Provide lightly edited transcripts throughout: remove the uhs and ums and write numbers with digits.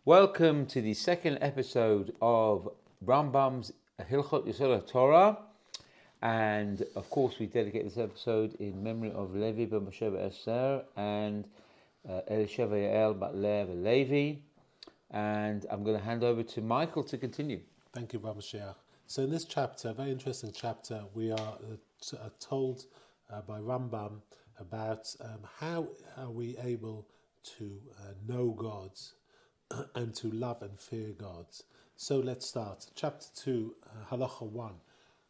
Welcome to the second episode of Rambam's Hilchot Yesodei HaTorah, and of course we dedicate this episode in memory of Levi ben Moshe Esther and Elisheva Yael bat Lev Levi, and I'm going to hand over to Michael to continue. Thank you, Rabbi Mashiach. So in this chapter, a very interesting chapter, we are told by Rambam about how are we able to know God and to love and fear God. So let's start. Chapter 2, Halacha 1.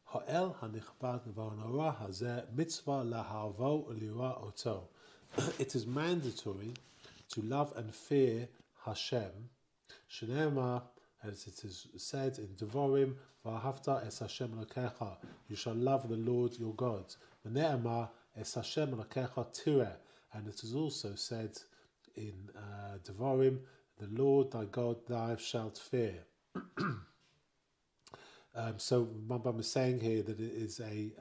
Ha'el hanichbad v'hanora hazeh mitzvah laharvo u'lira oto. It is mandatory to love and fear Hashem. Shneimar, as it is said in Devarim, v'ahavta es Hashem Elokecha. You shall love the Lord your God. V'ne'emar es Hashem Elokecha tireh. And it is also said in Devarim, the Lord thy God thou shalt fear. So Rambam is saying here that it is a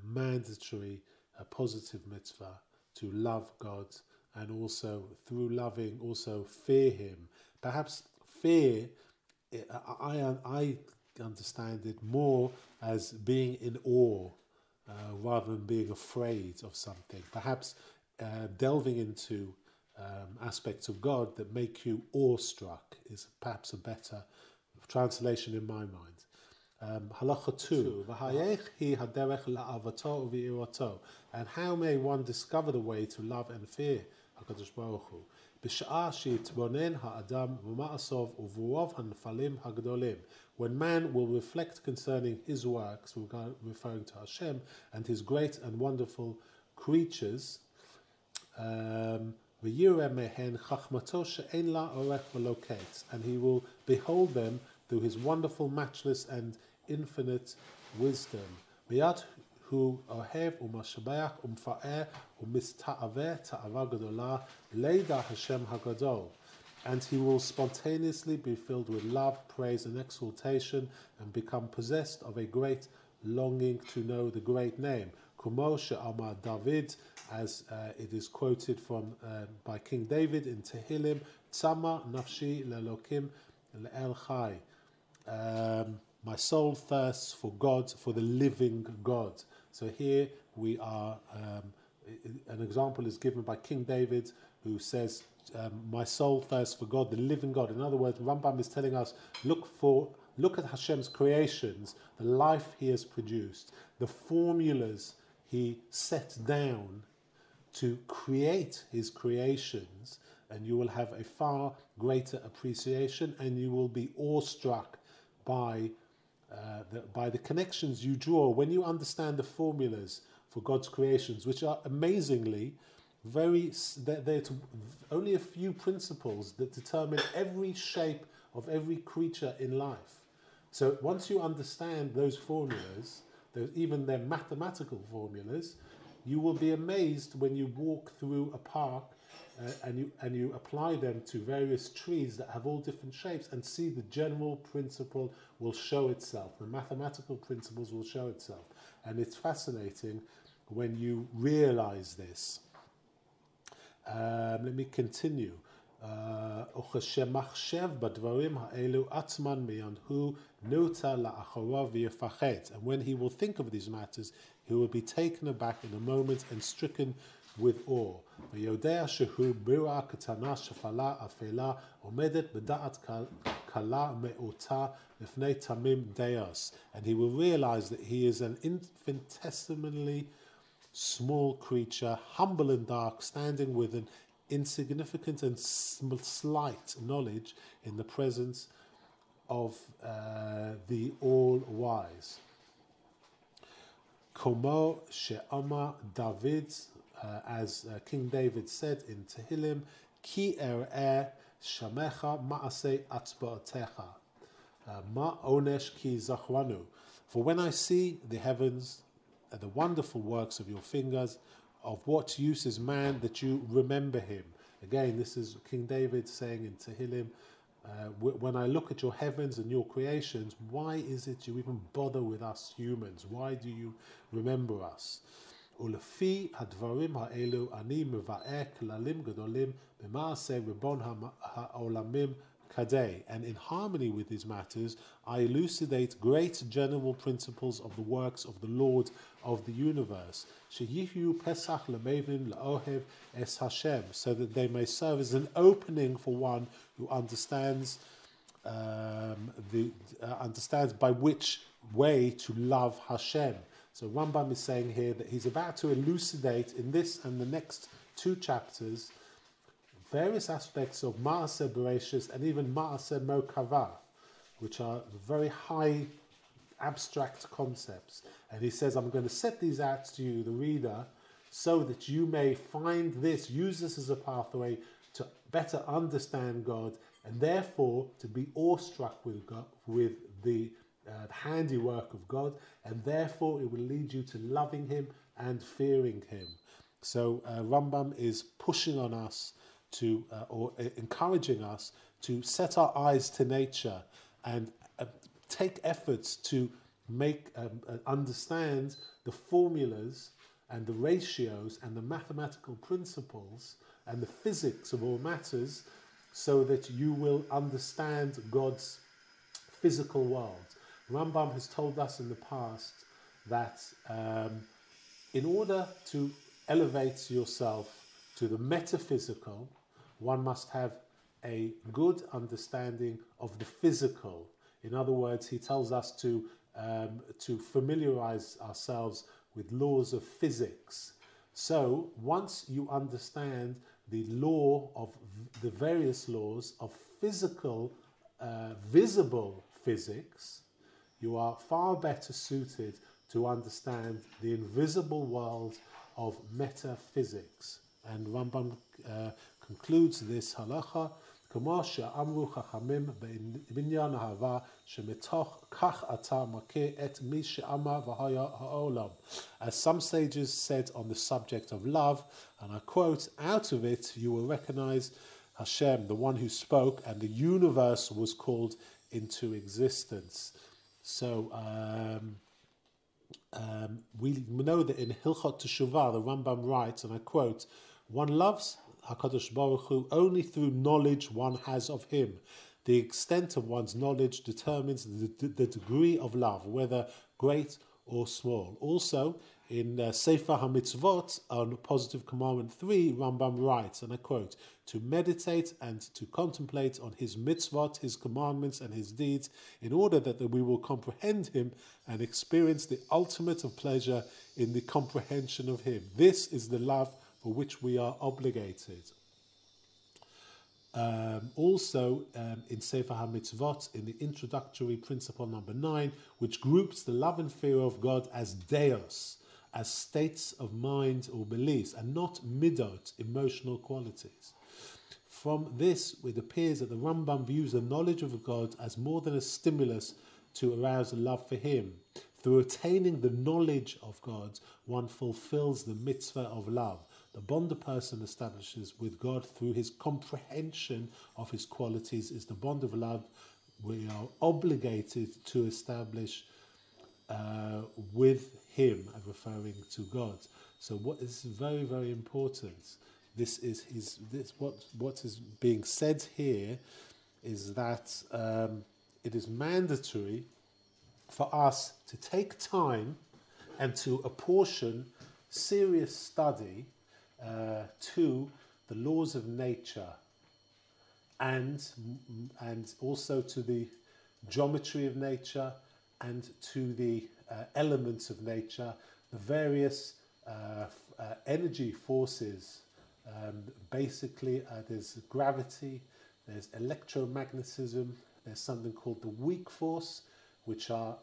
mandatory, a positive mitzvah to love God, and also through loving also fear Him. Perhaps fear, I understand it more as being in awe rather than being afraid of something. Perhaps delving into aspects of God that make you awestruck is perhaps a better translation in my mind. Halacha 2. And how may one discover the way to love and fear HaKadosh Baruch Hu? When man will reflect concerning his works, referring to Hashem and his great and wonderful creatures, and he will behold them through his wonderful, matchless and infinite wisdom. And he will spontaneously be filled with love, praise and exaltation, and become possessed of a great longing to know the great name. Amar David, as it is quoted from by King David in Tehillim, Tzama nafshi lelokim le'el chai. My soul thirsts for God, for the living God. So here we are, an example is given by King David, who says, my soul thirsts for God, the living God. In other words, Rambam is telling us, look at Hashem's creations, the life He has produced, the formulas He set down to create His creations, and you will have a far greater appreciation, and you will be awestruck by the connections you draw when you understand the formulas for God's creations, which are amazingly there's only a few principles that determine every shape of every creature in life. So once you understand those formulas, even their mathematical formulas, you will be amazed when you walk through a park and you apply them to various trees that have all different shapes, and see the general principle will show itself. The mathematical principles will show itself. And it's fascinating when you realize this. Let me continue. And when he will think of these matters, he will be taken aback in a moment and stricken with awe. And he will realize that he is an infinitesimally small creature, humble and dark, standing with an insignificant and slight knowledge in the presence of the All-Wise. Komo she'ama David, as King David said in Tehillim, Ki shamecha ma'asei atzba'atecha, ma onesh ki zachranu. For when I see the heavens, the wonderful works of your fingers, of what use is man that you remember him? Again, this is King David saying in Tehillim, when I look at your heavens and your creations, why is it you even bother with us humans? Why do you remember us? ולפי הדברים האלו אני מבאר כללים גדולים במעשה ריבון העולמים kadeh. And in harmony with these matters, I elucidate great general principles of the works of the Lord of the universe. Sheyihu pesach lemevin laohev es Hashem, so that they may serve as an opening for one who understands understands by which way to love Hashem. So Rambam is saying here that he's about to elucidate in this and the next 2 chapters various aspects of Ma'aseh Bereshis and even Ma'aseh Mokavah, which are very high abstract concepts. And he says, I'm going to set these out to you, the reader, so that you may find this, use this as a pathway to better understand God, and therefore to be awestruck with God, with the handiwork of God, and therefore it will lead you to loving Him and fearing Him. So Rambam is pushing on us to, or encouraging us to set our eyes to nature and take efforts to make understand the formulas and the ratios and the mathematical principles and the physics of all matters, so that you will understand God's physical world. Rambam has told us in the past that in order to elevate yourself to the metaphysical, one must have a good understanding of the physical. In other words, he tells us to familiarize ourselves with laws of physics. So once you understand the law of the various laws of physical, visible physics, you are far better suited to understand the invisible world of metaphysics. And Rambam concludes this halacha, כמו שאמרו חכמים בעניין אהבה, שמתוך כך אתה מכה את מי שאמר והיה העולם. As some sages said on the subject of love, and I quote, out of it you will recognize Hashem, the one who spoke, and the universe was called into existence. So we know that in Hilchot Teshuvah, the Rambam writes, and I quote, one loves HaKadosh Baruch Hu only through knowledge one has of Him. The extent of one's knowledge determines the degree of love, whether great or small. Also, in Sefer HaMitzvot, on Positive Commandment 3, Rambam writes, and I quote, to meditate and to contemplate on His mitzvot, His commandments and His deeds, in order that we will comprehend Him and experience the ultimate of pleasure in the comprehension of Him. This is the love for which we are obligated. Also, in Sefer HaMitzvot, in the introductory principle number 9, which groups the love and fear of God as deos, as states of mind or beliefs, and not midot, emotional qualities. From this, it appears that the Rambam views the knowledge of God as more than a stimulus to arouse a love for Him. Through attaining the knowledge of God, one fulfills the mitzvah of love. The bond a person establishes with God through his comprehension of His qualities is the bond of love we are obligated to establish with Him, referring to God. So this is very, very important. What is being said here is that it is mandatory for us to take time and to apportion serious study to the laws of nature and also to the geometry of nature and to the elements of nature, the various energy forces. Basically, there's gravity, there's electromagnetism, there's something called the weak force, which are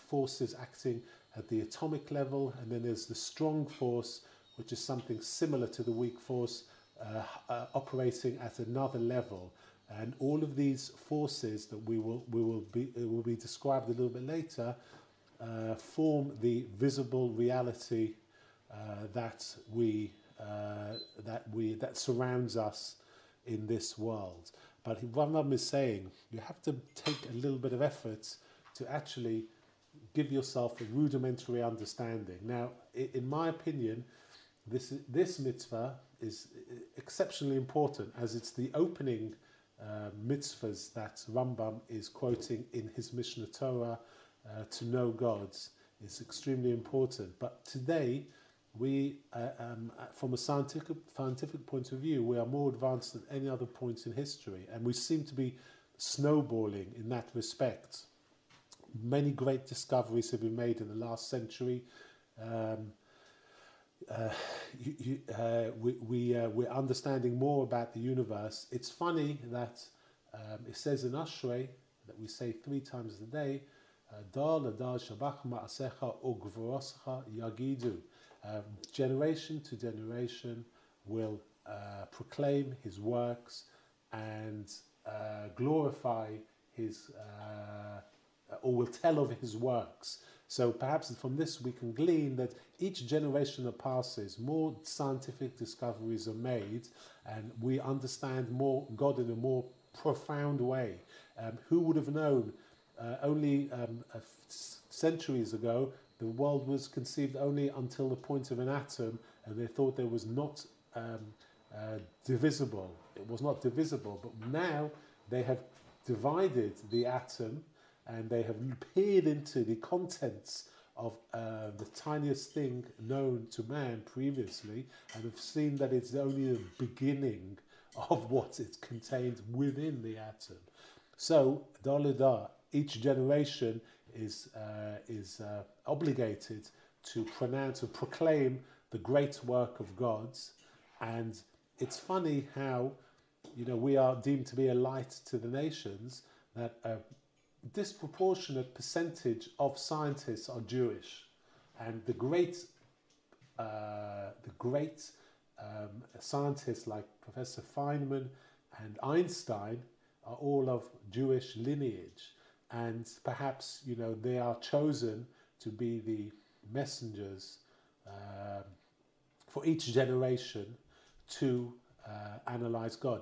forces acting at the atomic level, and then there's the strong force, which is something similar to the weak force, operating at another level. And all of these forces that will be described a little bit later form the visible reality that surrounds us in this world. But Rambam is saying you have to take a little bit of effort to actually give yourself a rudimentary understanding. Now, in my opinion, this mitzvah is exceptionally important, as it's the opening mitzvahs that Rambam is quoting in his Mishneh Torah to know gods is extremely important. But today, we, from a scientific point of view, we are more advanced than any other point in history, and we seem to be snowballing in that respect. Many great discoveries have been made in the last century. We're understanding more about the universe. It's funny that it says in Ashrei, that we say 3 times a day, generation to generation will proclaim his works and glorify his, or will tell of his works. So perhaps from this we can glean that each generation that passes, more scientific discoveries are made, and we understand more God in a more profound way. Who would have known only centuries ago the world was conceived only until the point of an atom, and they thought there was not divisible. It was not divisible, but now they have divided the atom, and they have peered into the contents of the tiniest thing known to man previously, and have seen that it's only the beginning of what is contained within the atom. So, each generation is obligated to pronounce or proclaim the great work of God's. And it's funny how, we are deemed to be a light to the nations, that a disproportionate percentage of scientists are Jewish, and the great scientists like Professor Feynman and Einstein are all of Jewish lineage, and perhaps they are chosen to be the messengers for each generation to analyze God,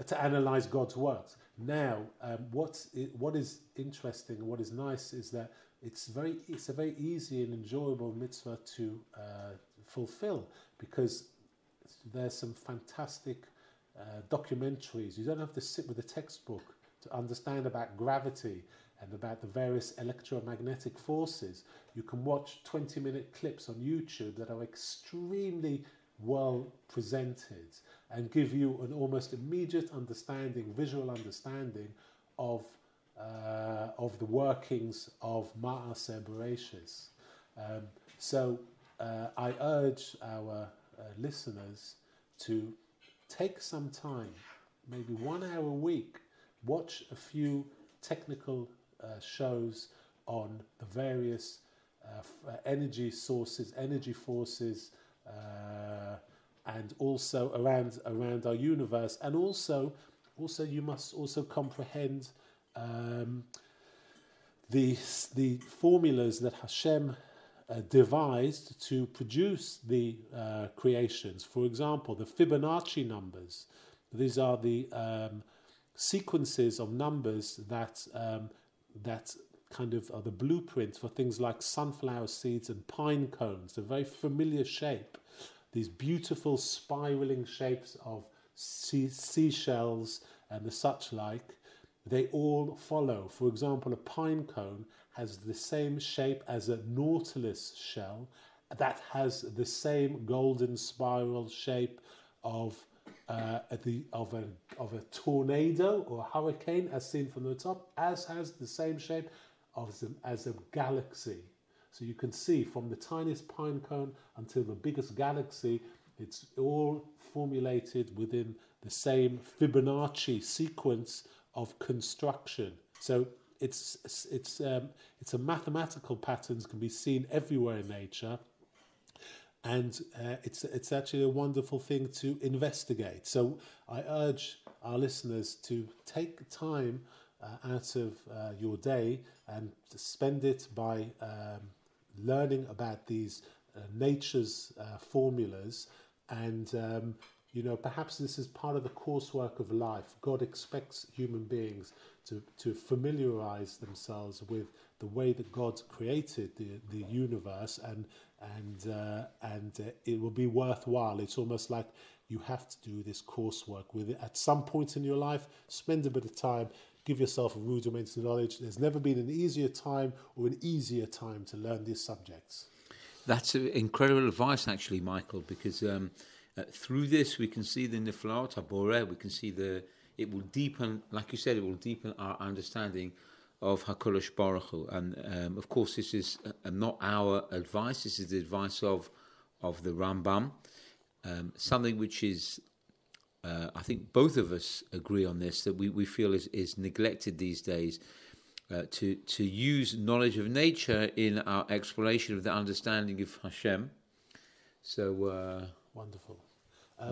to analyze God's works. Now, what is interesting and what is nice is that it's a very easy and enjoyable mitzvah to fulfill, because there's some fantastic documentaries. You don't have to sit with a textbook to understand about gravity and about the various electromagnetic forces. You can watch 20-minute clips on YouTube that are extremely well presented and give you an almost immediate understanding, visual understanding of the workings of Ma'aseh Bereshis. So I urge our listeners to take some time, maybe 1 hour a week, watch a few technical shows on the various energy sources, energy forces, and also around our universe, and also you must also comprehend the formulas that Hashem devised to produce the creations. For example, the Fibonacci numbers. These are the sequences of numbers that kind of are the blueprint for things like sunflower seeds and pine cones. A very familiar shape. These beautiful spiraling shapes of seashells and the such like, they all follow. For example, a pine cone has the same shape as a nautilus shell that has the same golden spiral shape of a tornado or a hurricane as seen from the top, as has the same shape as a galaxy. So you can see from the tiniest pine cone until the biggest galaxy, it's all formulated within the same Fibonacci sequence of construction. So it's a mathematical patterns can be seen everywhere in nature, and it's actually a wonderful thing to investigate. So I urge our listeners to take time out of your day and to spend it by learning about these nature's formulas, and perhaps this is part of the coursework of life. God expects human beings to familiarize themselves with the way that God created the universe, and it will be worthwhile. It's almost like you have to do this coursework with it. At some point in your life, spend a bit of time, give yourself a rudimentary knowledge. There's never been an easier time or an easier time to learn these subjects. That's incredible advice, actually, Michael, because through this we can see the Niflaot HaBoreh, we can see it will deepen, like you said, it will deepen our understanding of HaKadosh Baruch Hu. And of course, this is not our advice, this is the advice of the Rambam, something which is, I think both of us agree on this, that we feel is neglected these days, to use knowledge of nature in our exploration of the understanding of Hashem. So wonderful.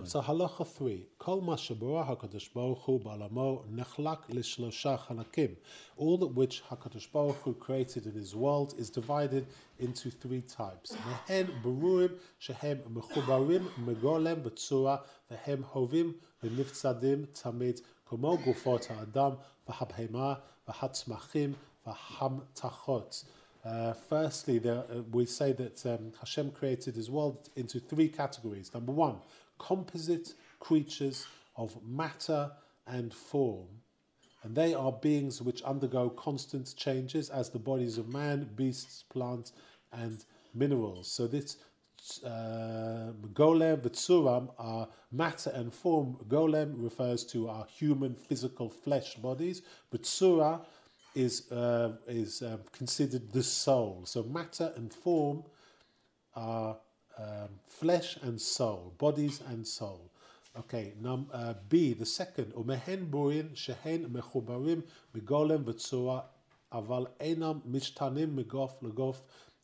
So halacha 3. Kol ma sheborah HaKadosh Baruch Hu ba'alamo nechlak lishlosha chalakim. All that which HaKadosh Baruch Hu created in his world is divided into 3 types. Mehen berurim shehem mechubarim megolem b'tzura v'hem hovim v'nivtzadim tamid komo gufot ha'adam v'habhema v'hatzmachim v'hamtachot. Firstly, we say that Hashem created his world into 3 categories. Number 1, composite creatures of matter and form. And they are beings which undergo constant changes as the bodies of man, beasts, plants, and minerals. So this golem, v'tsuram, are matter and form. Golem refers to our human physical flesh bodies. V'tsura is considered the soul. So matter and form are flesh and soul, bodies and soul. Okay, B, the second, umehen burin shehen mechubarim migolem v'tzura aval enam mishtanim migof legof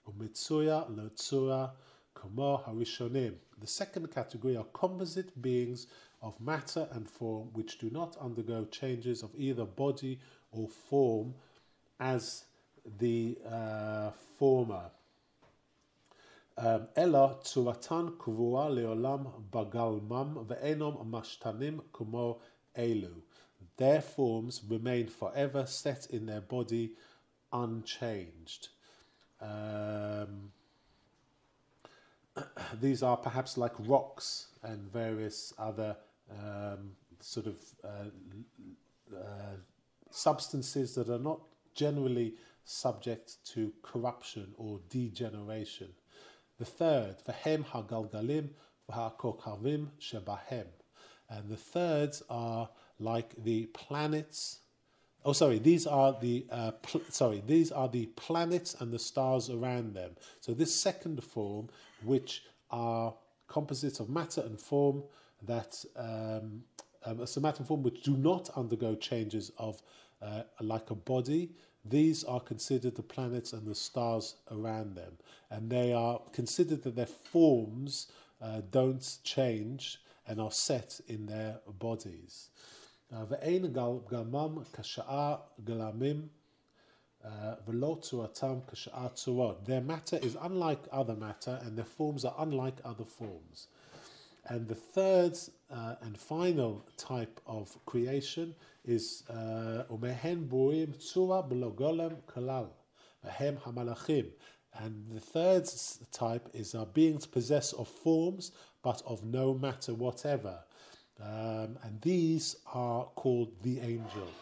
umitzuya letzura kamo harishonim. The second category are composite beings of matter and form which do not undergo changes of either body or form as the former. Ella tzuratan kvua leolam bagalmam ve'enom mashtanim kumo elu. Their forms remain forever set in their body unchanged. These are perhaps like rocks and various other substances that are not generally subject to corruption or degeneration. The third, v'hem hagalgalim v'hakokavim shebahem. And the thirds are like the planets. These are the planets and the stars around them. So this second form, which are composites of matter and form, that matter and form which do not undergo changes of like a body. These are considered the planets and the stars around them, and they are considered that their forms don't change and are set in their bodies. Ve'ein gamam kasha'a galamim v'lo tzuratam kasha'a tzurot. Their matter is unlike other matter, and their forms are unlike other forms. And the third and final type of creation is umehen burim tzura b'lo golem kalal v'hem hamalachim. And the third type is beings possessed of forms but of no matter whatever. And these are called the angels.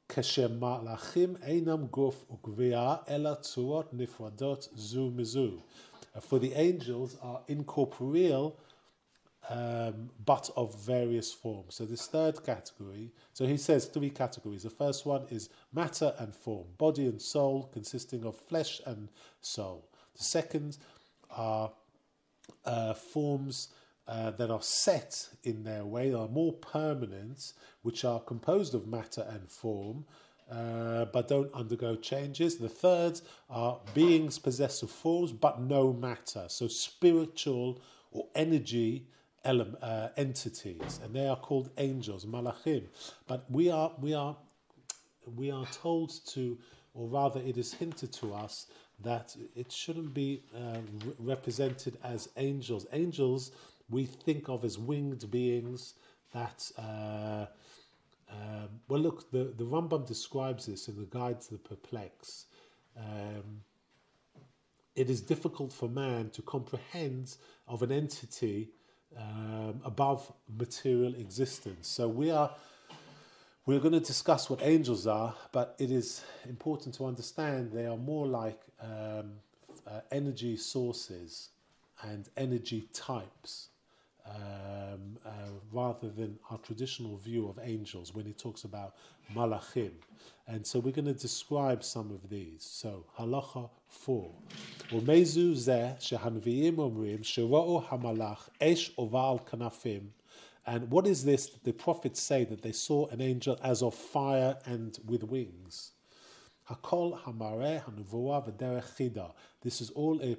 Kashem malachim einam guf ugvia ela tzurot nifradot zu mizu. For the angels are incorporeal, but of various forms. So this third category, so he says 3 categories. The first one is matter and form, body and soul consisting of flesh and soul. The second are forms that are set in their way, are more permanent, which are composed of matter and form, but don't undergo changes. The third are beings possessed of forms but no matter, so spiritual or energy entities, and they are called angels, malachim. But we are told to, or rather, it is hinted to us that it shouldn't be represented as angels. Angels we think of as winged beings that. Well, look, the Rambam describes this in the Guide to the Perplexed. It is difficult for man to comprehend of an entity above material existence. So we're going to discuss what angels are, but it is important to understand they are more like energy sources and energy types, rather than our traditional view of angels when he talks about malachim. And so we're going to describe some of these. So, halacha 4. Umezu zeh shehanviim omrim shira'u hamalach esh oval kanafim. And what is this that the prophets say that they saw an angel as of fire and with wings? Hakol hamareh hanuvuah v'derech chida. This is all a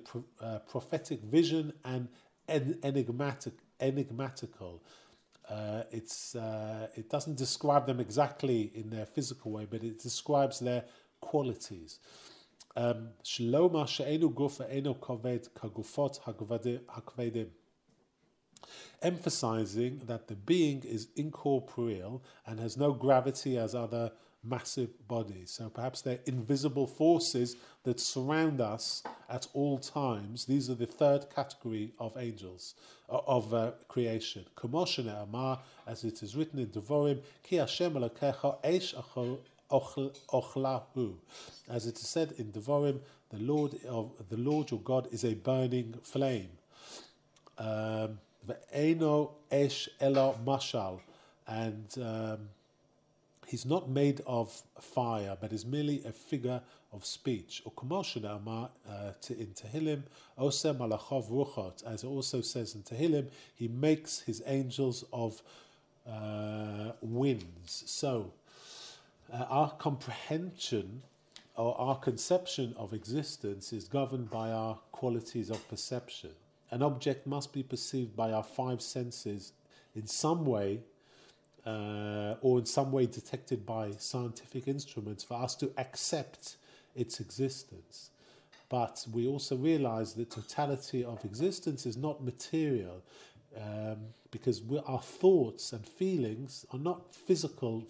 prophetic vision and enigmatical. It doesn't describe them exactly in their physical way, but it describes their qualities. Shloma she'enu gufa eno koved kagufot hakvedim. Emphasizing that the being is incorporeal and has no gravity as other massive bodies. So perhaps they're invisible forces that surround us at all times. These are the third category of angels, of creation. As it is written in Devorim, Ki Hashem Elokecha Eish Ochlahu. As it is said in Devorim, the Lord your God is a burning flame. Ve'eno Eish Elo Mashal. And he's not made of fire, but is merely a figure of speech. In Tehillim, Oseh Malachov Ruchot, as it also says in Tehillim, he makes his angels of winds. So, our comprehension or our conception of existence is governed by our qualities of perception. An object must be perceived by our five senses in some way, or in some way detected by scientific instruments for us to accept its existence. But we also realize the totality of existence is not material, because our thoughts and feelings are not physical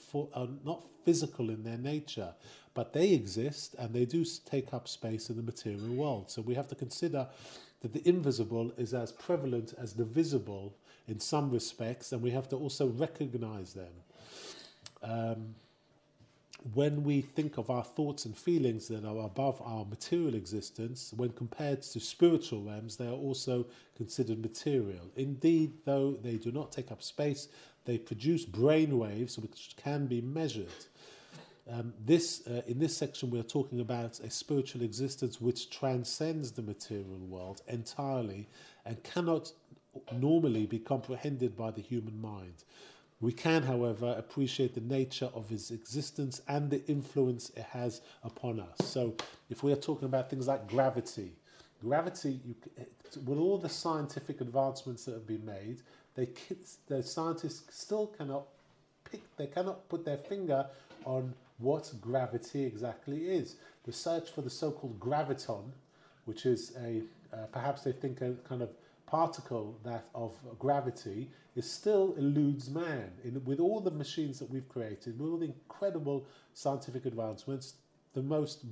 in their nature, but they exist and they do take up space in the material world. So we have to consider that the invisible is as prevalent as the visible in some respects, and we have to also recognize them. When we think of our thoughts and feelings that are above our material existence, when compared to spiritual realms, they are also considered material. Indeed, though they do not take up space, they produce brain waves which can be measured. In this section, we are talking about a spiritual existence which transcends the material world entirely and cannot normally be comprehended by the human mind. We can, however, appreciate the nature of his existence and the influence it has upon us. So, if we are talking about things like gravity, with all the scientific advancements that have been made, the scientists still cannot put their finger on what gravity exactly is. The search for the so-called graviton, which is perhaps they think a kind of particle that of gravity, it still eludes man. With all the machines that we've created, with all the incredible scientific advancements, the most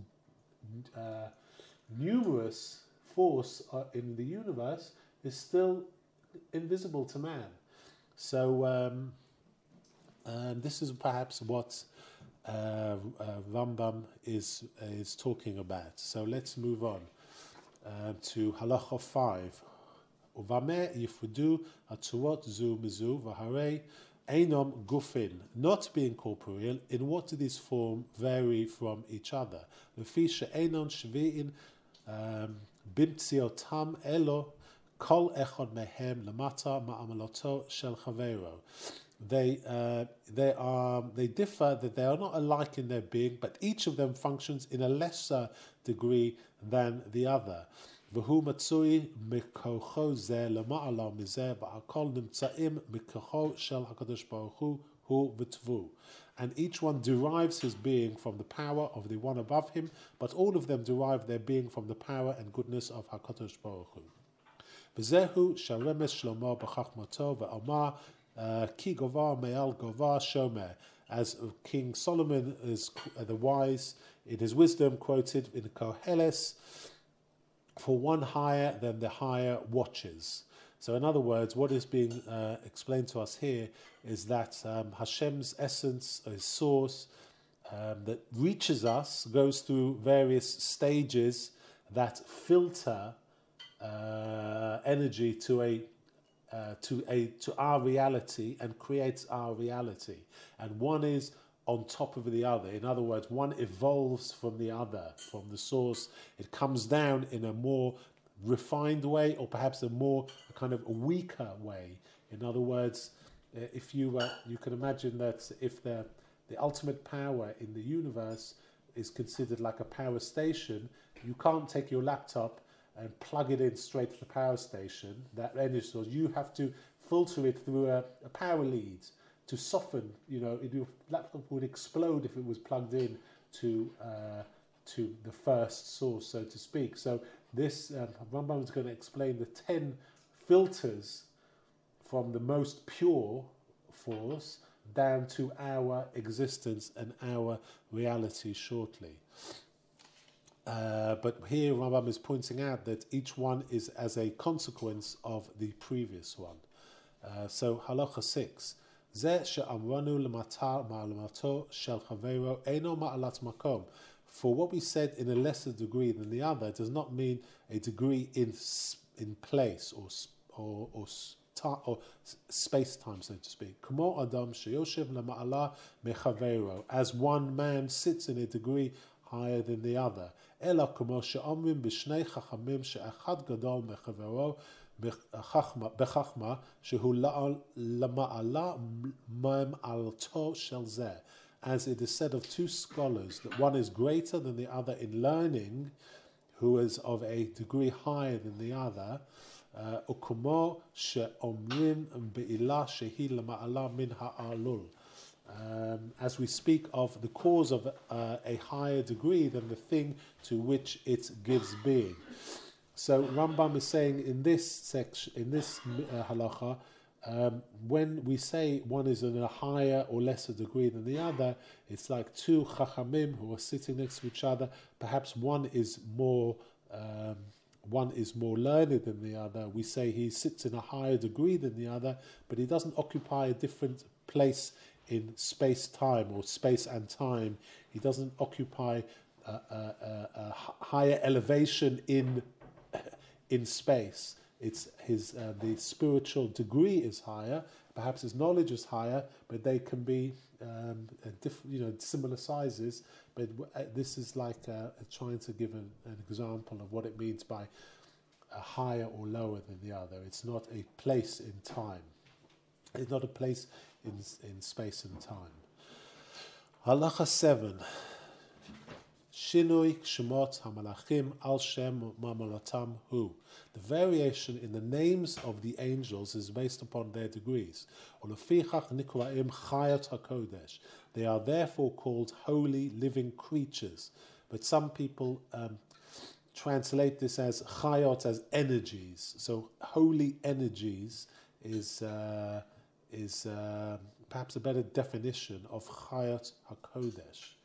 numerous force in the universe is still invisible to man. So this is perhaps what Rambam is talking about. So let's move on to halacha 5. Uvame yifudu aturot zu mizu v'harei einom gufin. Not being corporeal, in what do these form vary from each other? Lefi she'einon shvi'in bimtziotam elo kol echad mehem lamata ma'amaloto shel chaveiro. They differ, that they are not alike in their being, but each of them functions in a lesser degree than the other. V'hu matzui mikocho zeh lama'ala mizeh ba'akol nimtza'im mikocho shel HaKadosh Baruch Hu v'tvu. And each one derives his being from the power of the one above him, but all of them derive their being from the power and goodness of HaKadosh Baruch Hu. V'zehu sharemes shlomo b'chachmato v'amar ki govar me'al govar shomer. As King Solomon is the wise in his wisdom, quoted in Koheles, for one higher than the higher watches. So in other words, what is being explained to us here is that Hashem's essence, his source, that reaches us, goes through various stages that filter energy to our reality and creates our reality. And one is on top of the other. In other words, one evolves from the other, from the source. It comes down in a more refined way, or perhaps a kind of a weaker way. In other words, if you can imagine that if the ultimate power in the universe is considered like a power station, you can't take your laptop and plug it in straight to the power station, that energy source. You have to filter it through a power lead to soften. Your laptop would explode if it was plugged in to the first source, so to speak. So this Rambam is going to explain the 10 filters from the most pure force down to our existence and our reality shortly. But here Rambam is pointing out that each one is as a consequence of the previous one. So halacha 6. For what we said in a lesser degree than the other does not mean a degree in place or space-time, so to speak. As one man sits in a degree higher than the other. As it is said of two scholars, that one is greater than the other in learning, who is of a degree higher than the other. As we speak of the cause of a higher degree than the thing to which it gives being. So Rambam is saying in this section, in this halacha, when we say one is in a higher or lesser degree than the other, it's like two chachamim who are sitting next to each other. Perhaps one is more learned than the other. We say he sits in a higher degree than the other, but he doesn't occupy a different place in space-time or space and time. He doesn't occupy a higher elevation in space. It's the spiritual degree is higher, perhaps his knowledge is higher, but they can be similar sizes. But this is like trying to give an example of what it means by a higher or lower than the other. It's not a place in time. It's not a place in space and time. Halacha 7. Shinui Shemot HaMalachim Al Shem Mamalatam Hu. The variation in the names of the angels is based upon their degrees. Ulefichach Nikraim Chayot HaKodesh. They are therefore called holy living creatures. But some people translate this as Chayot as energies. So holy energies is perhaps a better definition of Chayot HaKodesh.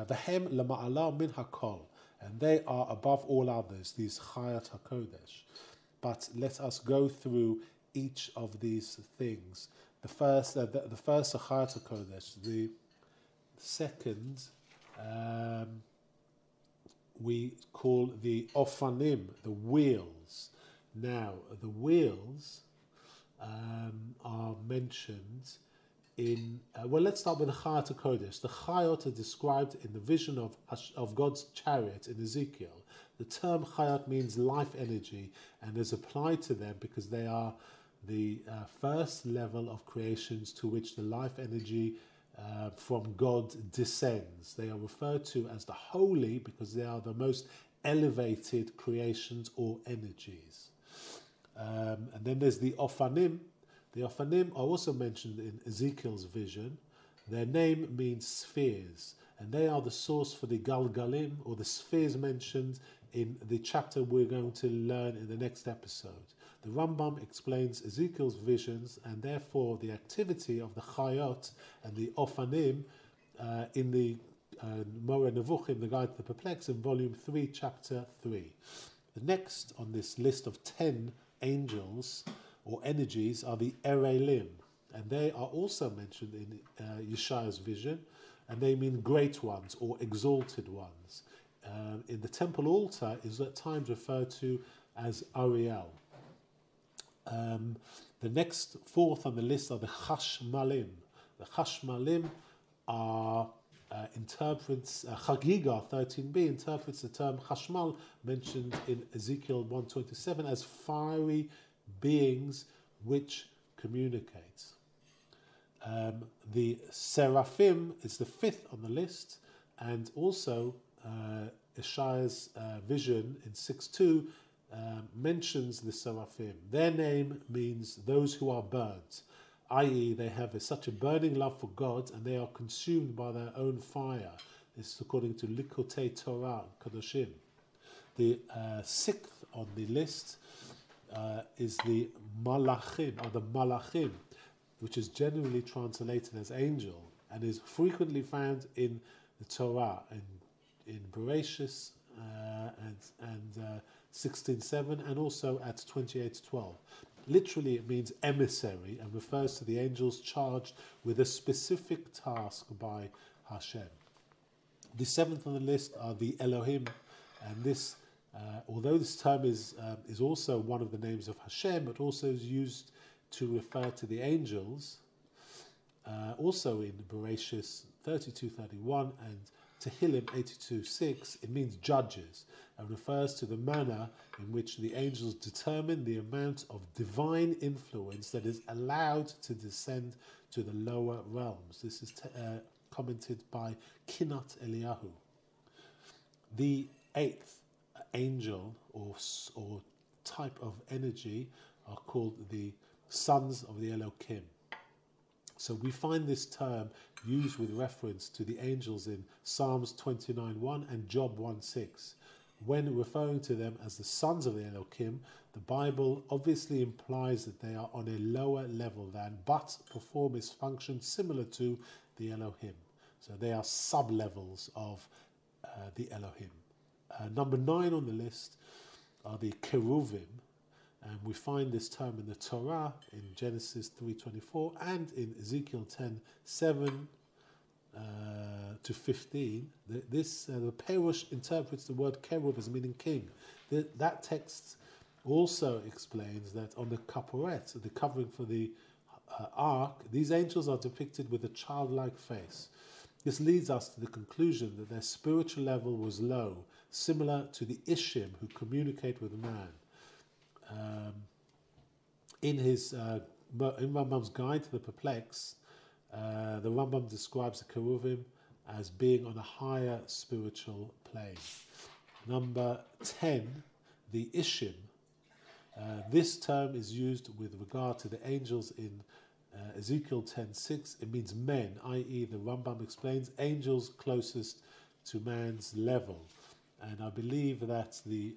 V'hem lema'ala min hakol, and they are above all others, these Chayot HaKodesh. But let us go through each of these things. The first Chayot HaKodesh. The second we call the ofanim, the wheels. Now, the wheels are mentioned in, let's start with the Chayot HaKodesh. The Chayot are described in the vision of God's chariot in Ezekiel. The term Chayot means life energy and is applied to them because they are the first level of creations to which the life energy from God descends. They are referred to as the holy because they are the most elevated creations or energies. And then there's the Ofanim. The Ofanim are also mentioned in Ezekiel's vision. Their name means spheres, and they are the source for the Galgalim, or the spheres mentioned in the chapter we're going to learn in the next episode. The Rambam explains Ezekiel's visions, and therefore the activity of the Chayot and the Ofanim in the Moreh Nevuchim, the Guide to the Perplexed, in volume 3, chapter 3. The next on this list of 10 angels or energies are the Erelim, and they are also mentioned in Yeshaya's vision, and they mean great ones or exalted ones. In the temple altar is at times referred to as Ariel. The next fourth on the list are the Chashmalim. The Chashmalim are interprets Chagiga 13b interprets the term Chashmal mentioned in Ezekiel 127 as fiery beings which communicate. The Seraphim is the fifth on the list, and also Isaiah's vision in 6:2 mentions the Seraphim. Their name means those who are burnt, i.e. they have such a burning love for God and they are consumed by their own fire. This is according to Hilchot Torah, Kadoshim. The sixth on the list is the Malachim, or the Malachim, which is generally translated as angel and is frequently found in the Torah, in Bereshis and 16:7, and also at 28:12. Literally, it means emissary and refers to the angels charged with a specific task by Hashem. The seventh on the list are the Elohim, and this, although this term is also one of the names of Hashem, but also is used to refer to the angels, also in Bereshis 32:31 and Tehillim 82:6, it means judges, and refers to the manner in which the angels determine the amount of divine influence that is allowed to descend to the lower realms. This is commented by Kinat Eliyahu. The eighth angel or type of energy are called the sons of the Elohim. So we find this term used with reference to the angels in Psalms 29:1 and Job 1:6. When referring to them as the sons of the Elohim, the Bible obviously implies that they are on a lower level than, but perform its function similar to the Elohim. So they are sub-levels of the Elohim. Number 9 on the list are the Keruvim, and we find this term in the Torah in Genesis 3:24 and in Ezekiel 10:7 to 15. The Perush interprets the word Keruv as meaning king. That text also explains that on the kaporet, the covering for the ark, these angels are depicted with a childlike face. This leads us to the conclusion that their spiritual level was low, similar to the Ishim who communicate with man. In Rambam's Guide to the Perplexed, the Rambam describes the Keruvim as being on a higher spiritual plane. Number 10, the Ishim. This term is used with regard to the angels in Ezekiel 10:6. It means men, i.e. the Rambam explains angels closest to man's level. And I believe that the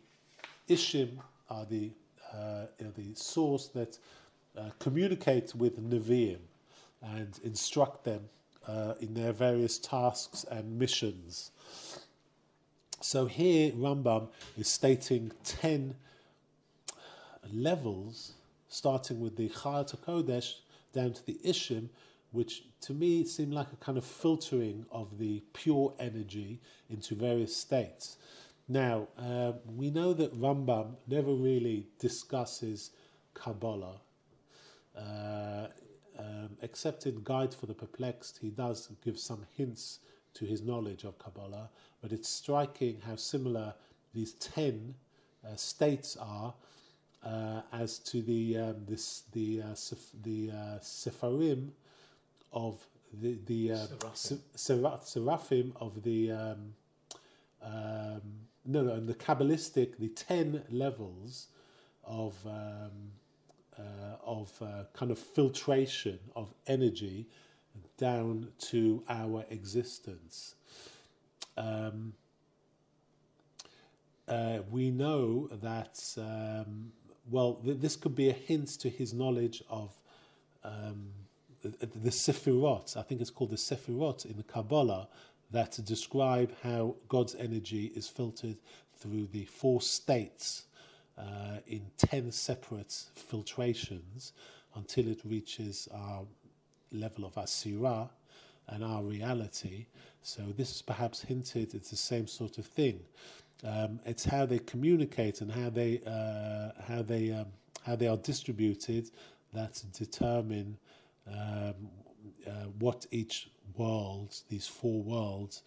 Ishim are the source that communicate with Nevi'im and instruct them in their various tasks and missions. So here Rambam is stating 10 levels, starting with the Chayat HaKodesh down to the Ishim, which to me seem like a kind of filtering of the pure energy into various states. Now, we know that Rambam never really discusses Kabbalah. Except in Guide for the Perplexed, he does give some hints to his knowledge of Kabbalah, but it's striking how similar these 10 states are as to the Sepharim of the Seraphim of the the Kabbalistic, the 10 levels of kind of filtration of energy down to our existence. We know that, this could be a hint to his knowledge of the Sephirot. I think it's called the Sephirot in the Kabbalah, that describe how God's energy is filtered through the 4 states in 10 separate filtrations until it reaches our level of Asira and our reality. So this is perhaps hinted it's the same sort of thing. It's how they communicate and how they are distributed that determine what each world, these four worlds,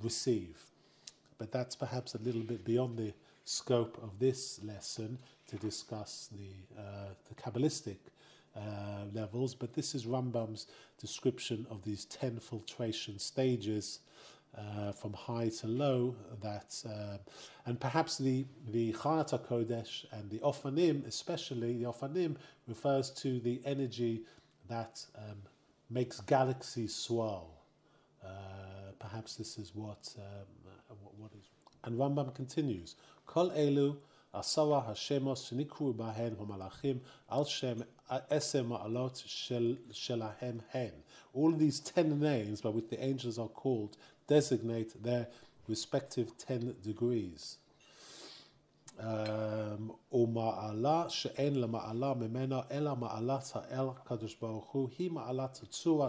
receive. But that's perhaps a little bit beyond the scope of this lesson to discuss the Kabbalistic levels. But this is Rambam's description of these 10 filtration stages from high to low. And perhaps the Chayat HaKodesh and the Ofanim, especially the Ofanim, refers to the energy that makes galaxies swirl. Perhaps this is what is. And Rambam continues, Kol elu asara hashemos shenikru bahen hamalachim al shem esem ma'alot shelahem hen. All of these 10 names by which the angels are called designate their respective 10 degrees. Uma'ala she'en lama'ala mimena ela ma'alat ha'el kadosh baruch hu hi ma'alat tzura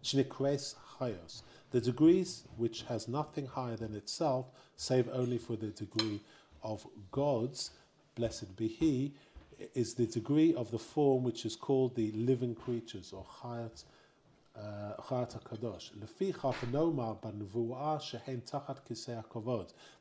shnikres chayos. The degrees which has nothing higher than itself, save only for the degree of God's, blessed be He, is the degree of the form which is called the living creatures, or Chayat HaKadosh.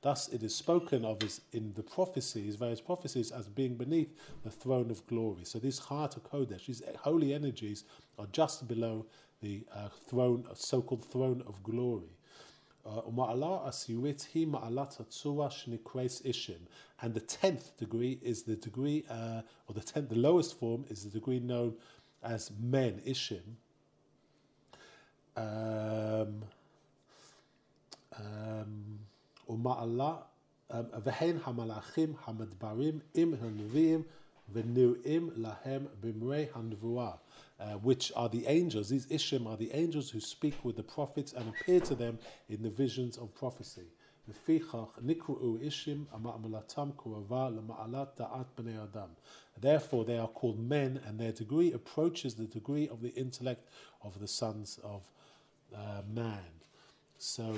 Thus it is spoken of as in the prophecies, various prophecies, as being beneath the throne of glory. So these Chayat HaKodesh, these holy energies, are just below the throne, so-called throne of glory. And the 10th degree is the degree, or the lowest form is the degree known as men, Ishim. V'hein hamalachim hamadbarim im hanviim v'nirim lahem b'mrei hanvuah. Which are the angels. These Ishim are the angels who speak with the prophets and appear to them in the visions of prophecy. Therefore they are called men, and their degree approaches the degree of the intellect of the sons of man. So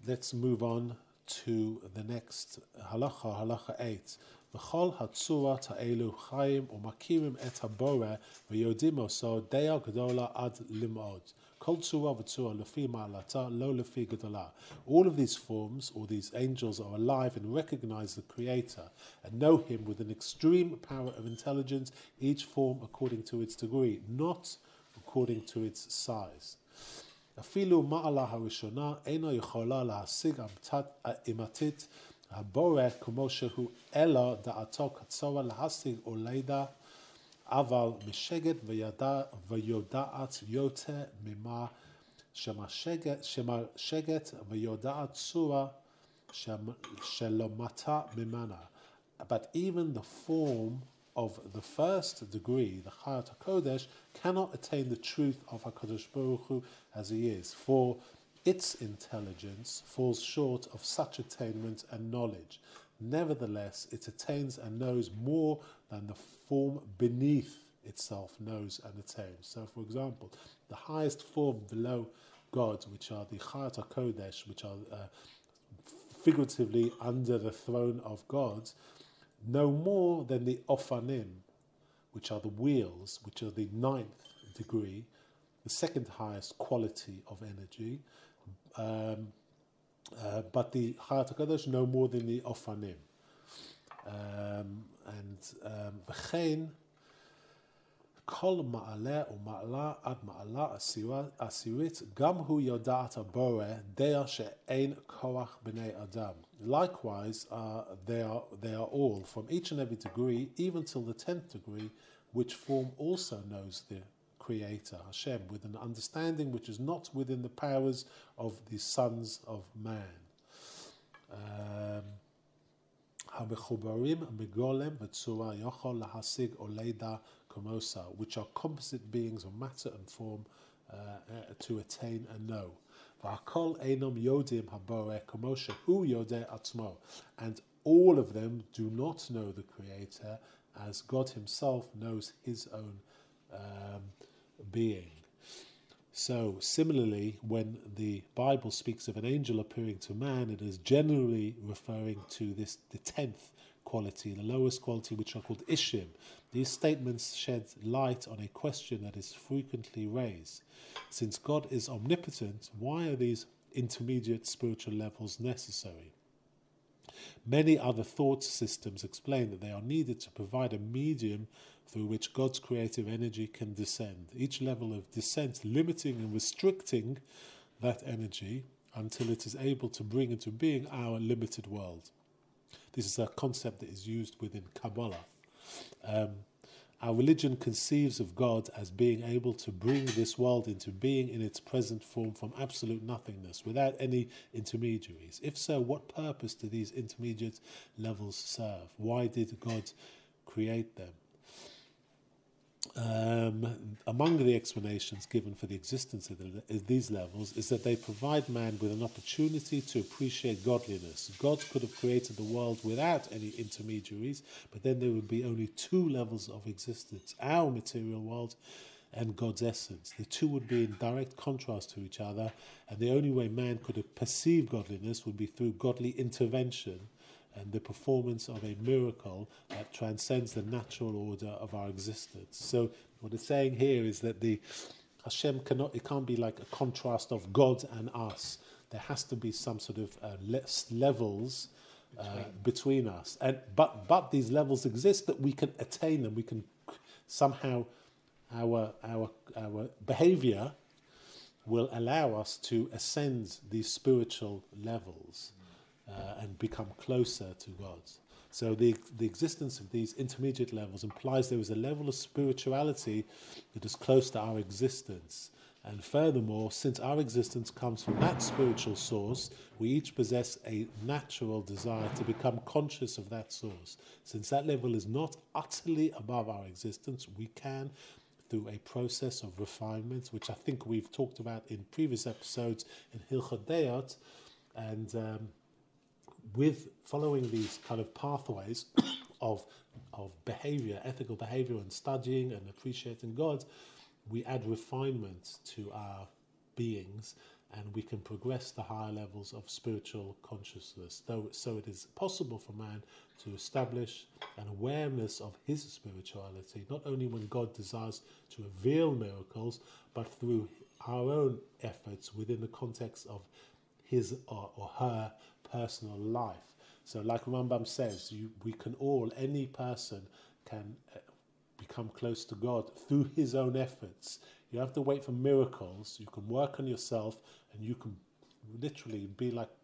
let's move on to the next halacha 8. V'chol hatzura ta'elu chayim u'makirim et habore v'yodim oso deya gdola ad limod. Kol tzura v'tzura lefi ma'alata lo lefi gdola. All of these forms, or these angels, are alive and recognize the Creator and know Him with an extreme power of intelligence, each form according to its degree, not according to its size. Afilu ma'ala harishona eino yichola lahasig imatit הבורא כמו שהוא אלא דעתו קצורה להשיג עולדה, אבל משגת ויודעת יותר ממה שמשגת ויודעת צורה שלמטה ממנה. But even the form of the first degree, the Chayat HaKodesh, cannot attain the truth of HaKadosh Baruch Hu as He is, for its intelligence falls short of such attainment and knowledge. Nevertheless, it attains and knows more than the form beneath itself knows and attains. So, for example, the highest form below God, which are the Chayat HaKodesh, which are figuratively under the throne of God, know more than the Ofanim, which are the wheels, which are the 9th degree, the second highest quality of energy. But the Chayat HaKadosh know more than the Ofanim. V'chein kol ma'aleh u'ma'ala ad ma'ala asirit gam hu yoda'at habore deya she'ein koach b'nei adam. Likewise, they are all, from each and every degree, even till the 10th degree, which form also knows the Creator, Hashem, with an understanding which is not within the powers of the sons of man. Which are composite beings of matter and form to attain and know. V'hakol einom yodim haboreh kamo shehu yodeh atzmo. And all of them do not know the Creator as God himself knows his own being. So, similarly, when the Bible speaks of an angel appearing to man, it is generally referring to the 10th quality, the lowest quality, which are called ishim. These statements shed light on a question that is frequently raised. Since God is omnipotent, why are these intermediate spiritual levels necessary? Many other thought systems explain that they are needed to provide a medium through which God's creative energy can descend, each level of descent limiting and restricting that energy until it is able to bring into being our limited world. This is a concept that is used within Kabbalah. Our religion conceives of God as being able to bring this world into being in its present form from absolute nothingness, without any intermediaries. If so, what purpose do these intermediate levels serve? Why did God create them? Among the explanations given for the existence of these levels is that they provide man with an opportunity to appreciate godliness. God could have created the world without any intermediaries, but then there would be only two levels of existence, our material world and God's essence. The two would be in direct contrast to each other, and the only way man could have perceived godliness would be through godly intervention and the performance of a miracle that transcends the natural order of our existence. So what it's saying here is that the Hashem it can't be like a contrast of God and us. There has to be some sort of levels between us. But these levels exist that we can attain them. We can somehow, our behavior will allow us to ascend these spiritual levels. And become closer to God. So the existence of these intermediate levels implies there is a level of spirituality that is close to our existence. And furthermore, since our existence comes from that spiritual source, we each possess a natural desire to become conscious of that source. Since that level is not utterly above our existence, we can, through a process of refinement, which I think we've talked about in previous episodes in Hilchot Yesodai, and with following these kind of pathways of behavior, ethical behavior, and studying and appreciating God, we add refinement to our beings, and we can progress to higher levels of spiritual consciousness. So it is possible for man to establish an awareness of his spirituality, not only when God desires to reveal miracles, but through our own efforts within the context of his or her personal life. So like Rambam says, any person can become close to God through his own efforts. You have to wait for miracles. You can work on yourself, and you can literally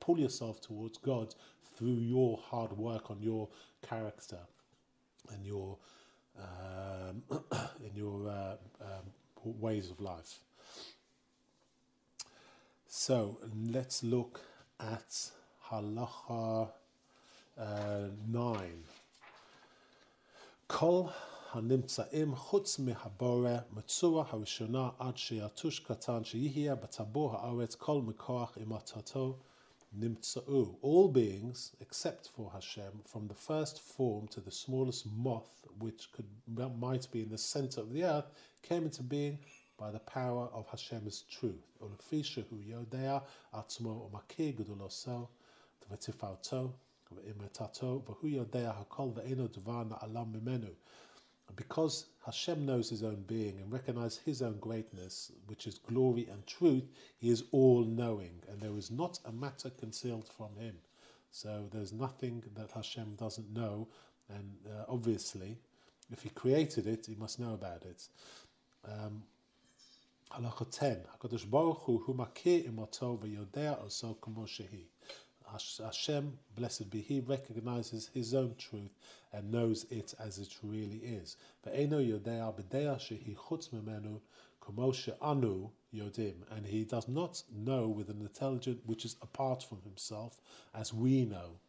pull yourself towards God through your hard work on your character and your ways of life. So let's look at Halacha 9. Kol hanimtzaim chutz mehabore metzura harishona ad sheyatush katan sheyihya b'tabur haaretz kol mekoach imatato nimtzau. All beings, except for Hashem, from the first form to the smallest moth, which might be in the center of the earth, came into being by the power of Hashem's truth. Ulefi shehu yodea atzmo umakir geduloso v'tifarto v'imetato v'hu yodea hakol v'eino dvar na'alam mimenu. Because Hashem knows his own being and recognizes his own greatness, which is glory and truth, he is all-knowing, and there is not a matter concealed from him. So there's nothing that Hashem doesn't know, and obviously, if he created it, he must know about it. Halacha 10. HaKadosh Baruch Hu makir imoto v'yodea oso kamo shehi. Hashem, blessed be He, recognizes His own truth and knows it as it really is. Ve'eno yodea b'dea shehi chutz memenu kamo she'anu yodim. And He does not know with an intelligence which is apart from Himself, as we know.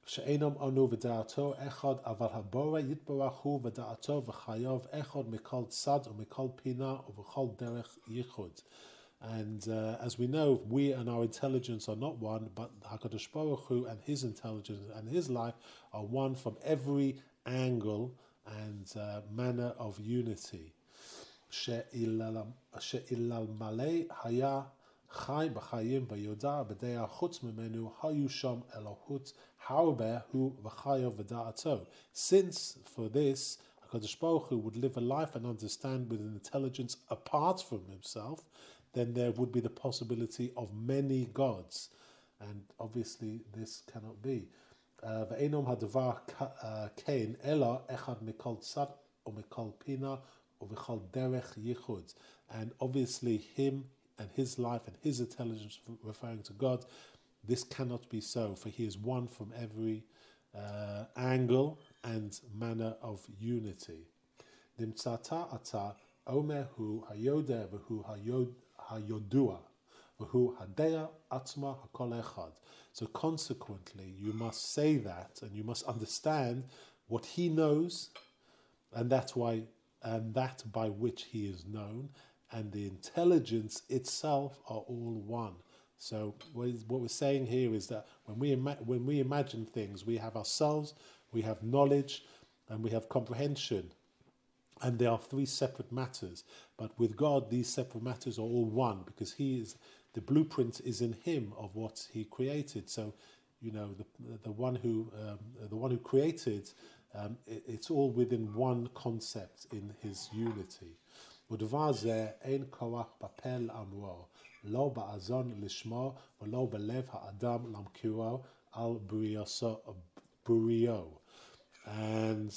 שאינם אנו ודעתו אחד, אבל הבורא יתברך הוא ודעתו וחייו אחד מכל צד ומכל פינה ובכל דרך ייחוד. And as we know, we and our intelligence are not one, but HaKadosh Baruch Hu and his intelligence and his life are one from every angle and manner of unity. שאילמלא היה חי בחיים ויודע בדעה חוץ ממנו, היו שם אלוהות הרבה הוא וחיו ודעתו. Since for this, HaKadosh Baruch Hu would live a life and understand with an intelligence apart from himself, then there would be the possibility of many gods. And obviously this cannot be. ואינם הדבר כן, אלא אחד מכל צד ומכל פינה ובכל דרך ייחוד. And obviously him and his life and his intelligence, referring to God, this cannot be so, for he is one from every angle and manner of unity. נמצאת אתה אומר הוא היודע והוא היודוע והוא הדעה עצמה הכל אחד. So consequently, you must say that and you must understand what he knows, and that's why, and that by which he is known, and the intelligence itself are all one. So what we're saying here is that when we imagine things, we have ourselves, we have knowledge, and we have comprehension. And they are three separate matters. But with God, these separate matters are all one, because he is, the blueprint is in him of what he created. So, you know, the one who created, it's all within one concept in his unity. ודבר זה אין כוח בפה לאמרו, לא באזון לשמו ולא בלב האדם להמכירו על בריאו. And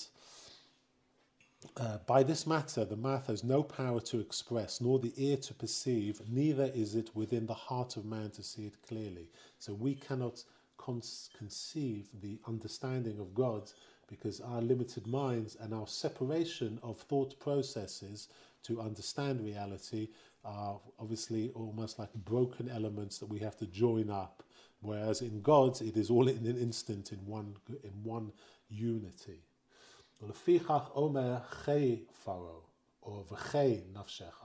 by this matter, the mouth has no power to express, nor the ear to perceive, neither is it within the heart of man to see it clearly. So we cannot conceive the understanding of God, because our limited minds and our separation of thought processes to understand reality are obviously almost like broken elements that we have to join up. Whereas in God, it is all in an instant, in one unity. ולפיכך אומר חי פרעה, או וחי נפשך,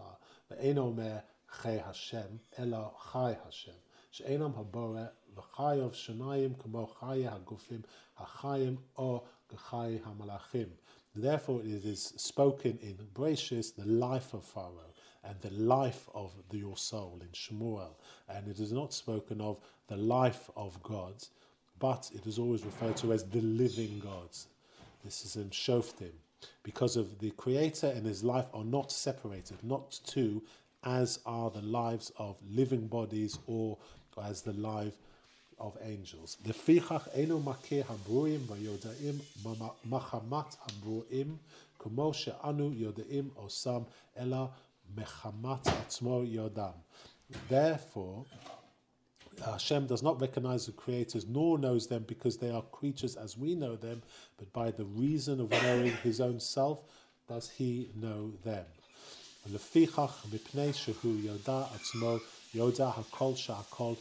ואין אומר חי השם, אלא חי השם, שאינם הבורא וחיוב שניים כמו חיי הגופים החיים או כחיי המלאכים. Therefore it is spoken in Bereshis, the life of Pharaoh, and the life of your soul in Shmuel. And it is not spoken of the life of God, but it is always referred to as the living gods. This is in Shoftim, because of the Creator and his life are not separated, not two, as are the lives of living bodies or as the life of angels. לפיכך אינו מכיר הברואים ויודעים מחמת הברואים כמו שאנו יודעים עושם אלא מחמת עצמו יודם. Therefore, Hashem does not recognize the creators nor knows them because they are creatures as we know them, but by the reason of knowing his own self does he know them. ולפיכך מפני שהוא יודע עצמו יודע הכל שהכל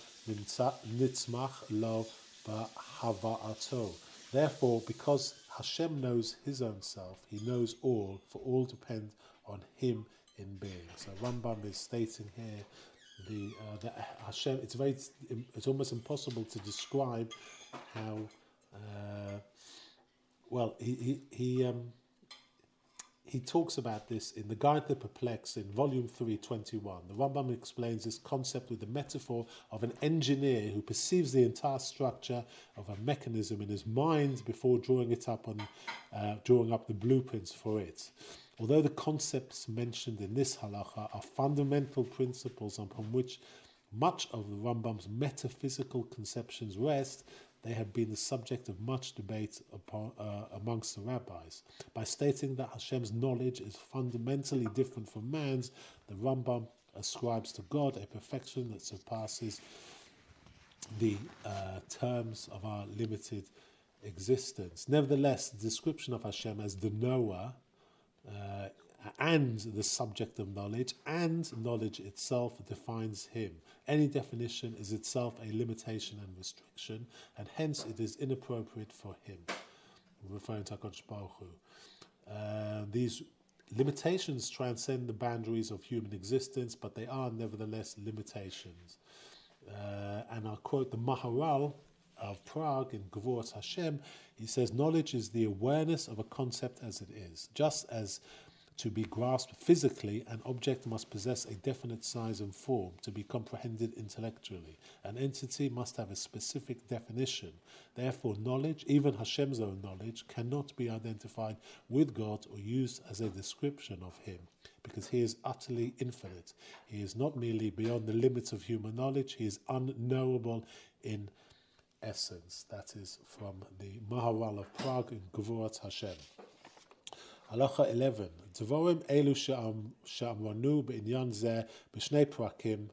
nitzmach lo b'hava'ato. Therefore, because Hashem knows his own self, he knows all, for all depend on him in being. So Rambam is stating here the Hashem. It's almost impossible to describe how. He talks about this in the Guide to the Perplexed in volume 321. The Rambam explains this concept with the metaphor of an engineer who perceives the entire structure of a mechanism in his mind before drawing up the blueprints for it. Although the concepts mentioned in this halacha are fundamental principles upon which much of the Rambam's metaphysical conceptions rest, they have been the subject of much debate amongst the rabbis. By stating that Hashem's knowledge is fundamentally different from man's, the Rambam ascribes to God a perfection that surpasses the terms of our limited existence. Nevertheless, the description of Hashem as the knower and the subject of knowledge, and knowledge itself defines him. Any definition is itself a limitation and restriction, and hence it is inappropriate for him. Referring to HaKadosh Baruch Hu. These limitations transcend the boundaries of human existence, but they are nevertheless limitations. And I'll quote the Maharal of Prague in Gvurat Hashem. He says, knowledge is the awareness of a concept as it is. Just as to be grasped physically, an object must possess a definite size and form to be comprehended intellectually. An entity must have a specific definition. Therefore, knowledge, even Hashem's own knowledge, cannot be identified with God or used as a description of him, because he is utterly infinite. He is not merely beyond the limits of human knowledge, he is unknowable in essence. That is from the Maharal of Prague in Gvurat Hashem. Halacha 11. Dvorim elu she'amranu be'inyan zeh b'shnei prakim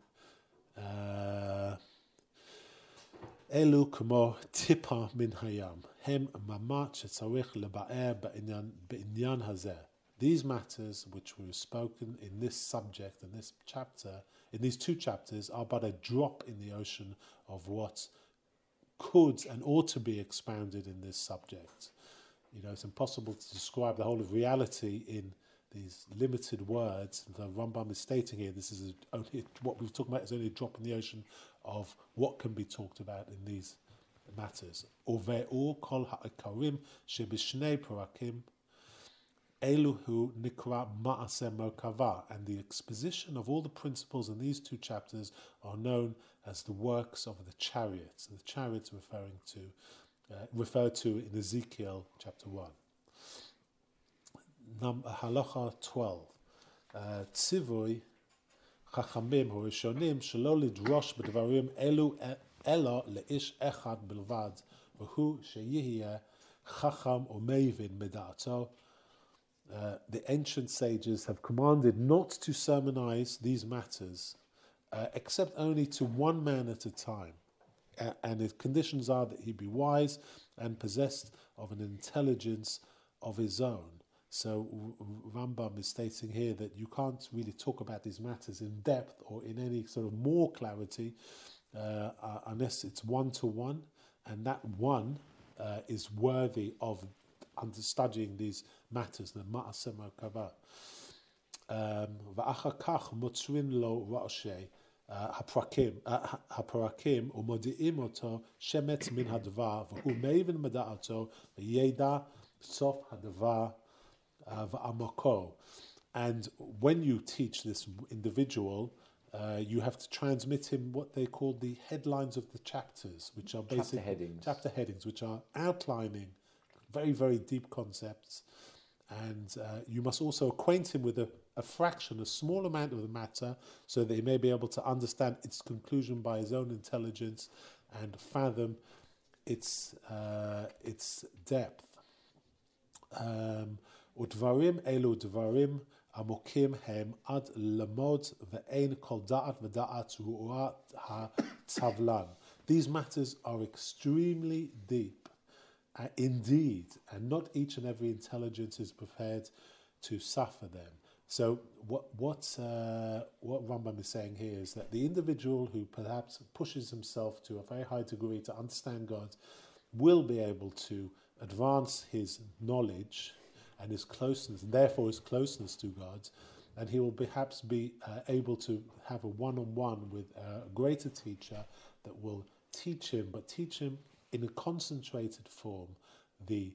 elu k'mo tipa min hayam hem mamat shetzarich leba'er be'inyan hazeh. These matters which were spoken in this subject, in this chapter, in these two chapters, are but a drop in the ocean of what could and ought to be expounded in this subject. You know, it's impossible to describe the whole of reality in these limited words. The Rambam is stating here, this is only what we've talked about is only a drop in the ocean of what can be talked about in these matters. Uve'u kol ha'ikarim shebishnei parakim eluhu nikra ma'aseh merkava, and the exposition of all the principles in these two chapters are known as the works of the chariots. The chariots referred to in Ezekiel chapter 1. Halacha 12. Tzivui chachamim horishonim shelo lidrosh b'dvarim elu ela leish echad bilvad v'hu sheyihye chacham umevin meda'ato. The ancient sages have commanded not to sermonize these matters except only to one man at a time. And the conditions are that he be wise and possessed of an intelligence of his own. So Rambam is stating here that you can't really talk about these matters in depth or in any sort of more clarity unless it's one-to-one, and that one is worthy of studying these matters, the ma'aseh merkava. V'achar kach motzrin lo ra'ashei הפרקים ומודיעים אותו שמץ מן הדבר והוא מבין מדעתו וידע סוף הדבר ועמקו. And when you teach this individual, you have to transmit him what they call the headlines of the chapters, which are basically chapter headings, which are outlining very, very deep concepts. And you must also acquaint him with a fraction, a small amount of the matter, so that he may be able to understand its conclusion by his own intelligence and fathom its depth. Udvarim elu dvarim amokim hem ad lamod ve'ein kol da'at v'da'at ru'at ha-tavlan. These matters are extremely deep. Indeed, and not each and every intelligence is prepared to suffer them. So what Rambam is saying here is that the individual who perhaps pushes himself to a very high degree to understand God will be able to advance his knowledge and his closeness, and therefore his closeness to God, and he will perhaps be able to have a one-on-one with a greater teacher that will teach him in a concentrated form, the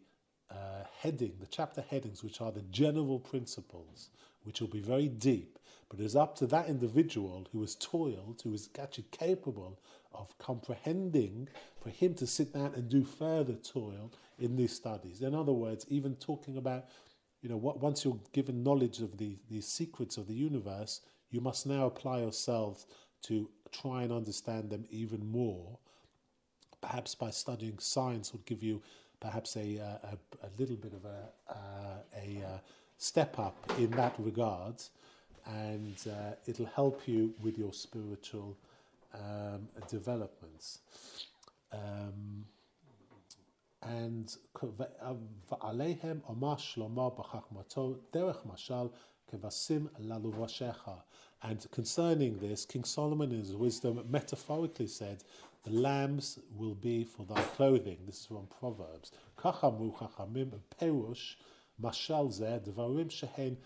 chapter headings, which are the general principles, which will be very deep. But it is up to that individual who has toiled, who is actually capable of comprehending, for him to sit down and do further toil in these studies. In other words, even talking about, once you're given knowledge of the secrets of the universe, you must now apply yourselves to try and understand them even more. Perhaps by studying science would give you perhaps a little bit of a step up in that regard, and it'll help you with your spiritual developments. and va'aleihem omar Shlomo b'chachmato derech mashal kevasim laluvashecha. And concerning this, King Solomon in his wisdom metaphorically said, the lambs will be for thy clothing. This is from Proverbs. Kachamu chachamim perush mashal zeh dvarim shehen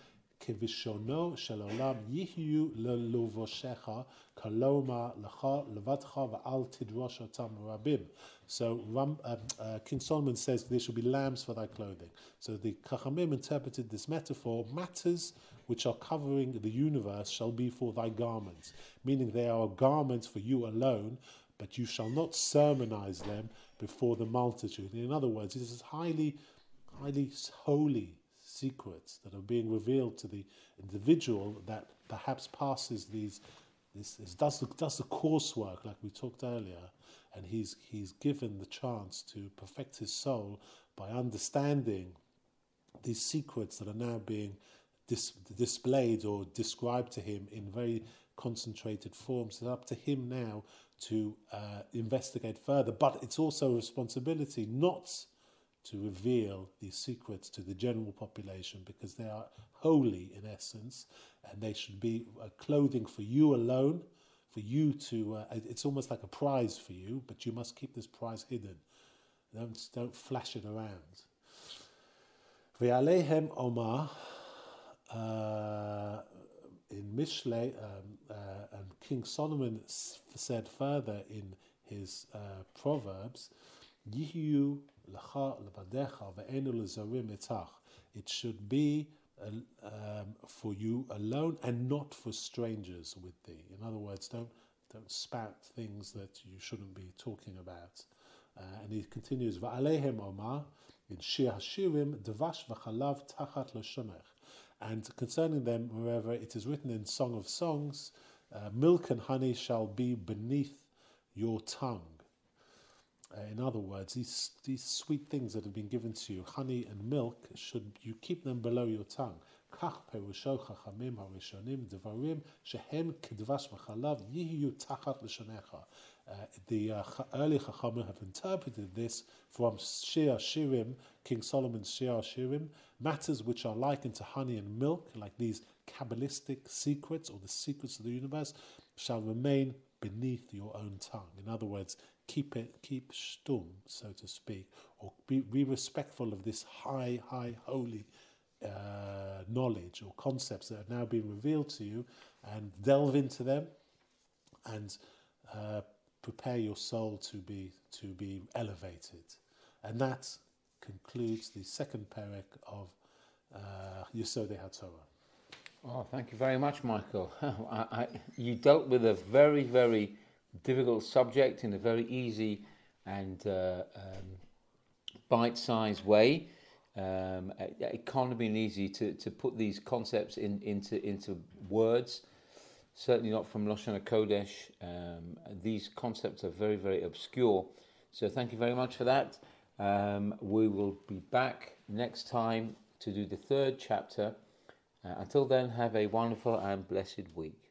kevishono shel olam yihyu leluvoshecha kaloma lecha levadcha va'al tidrosh otam rabim. So King Solomon says there shall be lambs for thy clothing. So the Chachamim interpreted this metaphor, matters which are covering the universe shall be for thy garments, meaning they are garments for you alone, but you shall not sermonize them before the multitude. In other words, this is highly holy secrets that are being revealed to the individual that perhaps passes does the coursework like we talked earlier, and he's given the chance to perfect his soul by understanding these secrets that are now being displayed or described to him in very concentrated forms. It's up to him now to investigate further, but it's also a responsibility not to reveal these secrets to the general population, because they are holy in essence, and they should be clothing for you alone, for you to, it's almost like a prize for you, but you must keep this prize hidden. Don't flash it around. Ve'aleihem omar, in Mishlei, and King Solomon said further in his Proverbs, Yihu lecha levadecha ve'enu lezarim etach. It should be for you alone and not for strangers with thee. In other words, don't spout things that you shouldn't be talking about. And he continues, Va'aleihem omar, in Shir Hashirim, Devash v'chalav tachat l'shonech. And concerning them, wherever it is written in Song of Songs, milk and honey shall be beneath your tongue. In other words, these sweet things that have been given to you, honey and milk, should you keep them below your tongue. Kach perusho chachamim harishonim devarim shehem kedvash v'chalav yihiyu tachat l'shonecha. The early chachamim have interpreted this from Shir Shirim, King Solomon's Shir Shirim, matters which are likened to honey and milk, like these Kabbalistic secrets or the secrets of the universe, shall remain beneath your own tongue. In other words, keep shtum, so to speak, or be respectful of this high holy knowledge or concepts that are now being revealed to you, and delve into them and prepare your soul to be elevated. And that concludes the second perek of Yesodei HaTorah. Oh, thank you very much, Michael. You dealt with a very, very difficult subject in a very easy and bite-sized way. It can't have been easy to put these concepts into words. Certainly not from Lashon HaKodesh. These concepts are very, very obscure. So thank you very much for that. We will be back next time to do the third chapter. Until then, have a wonderful and blessed week.